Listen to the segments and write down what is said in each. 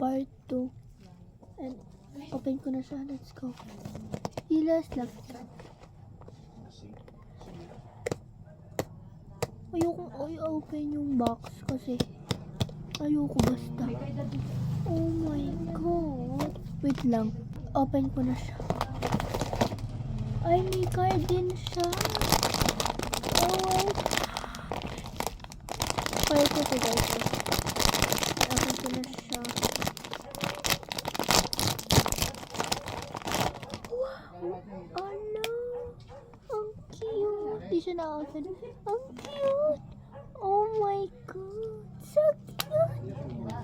part 2. And open ko na siya. Let's go. Hilas Lucky Cat. Ayokong i-open yung box kasi ayoko basta. Oh my god. Wait lang. Open ko na siya. Ay, may card din siya. Oh my god. Fire ko ito guys. Open ko na siya. Wow. Ano? Ang cute. Di siya na-open. Ang cute. Oh my god. So cute.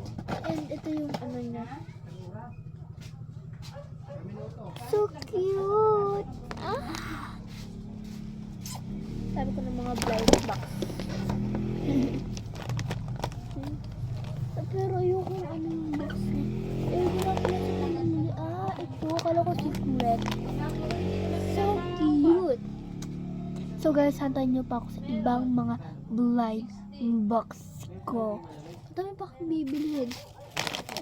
And ito yung ano niya. So cute. Ah. Sabi ko ng mga blind box. Pero ayoko ano yung box eh. Hindi na pala sa pamili. Ito. Akala ko secret. So cute. So guys, hantayin nyo pa ako sa ibang mga blind box ko. Madami pa akong bibilhin.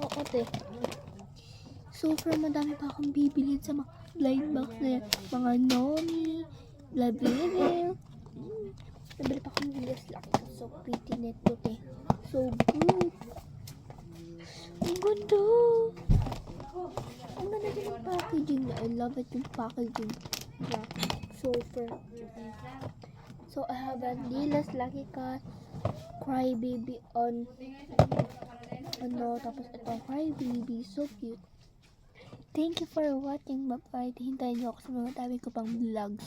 Oo, te. Madami pa akong bibilhin sa mga blind box na yan. Mga Nomi, Labyrinth. Nabili pa akong Hilas Lucky Cat. So pretty neto, te. So good. Ang ganda. Ang ganda din yung packaging na. I love it yung packaging. Yeah. Super. So I have a Hilas Lucky Cat, Crybaby on tapos ito Crybaby. So cute. Thank you for watching. Bye-bye. Hintayin niyo ako sa mga dami ko pang vlogs.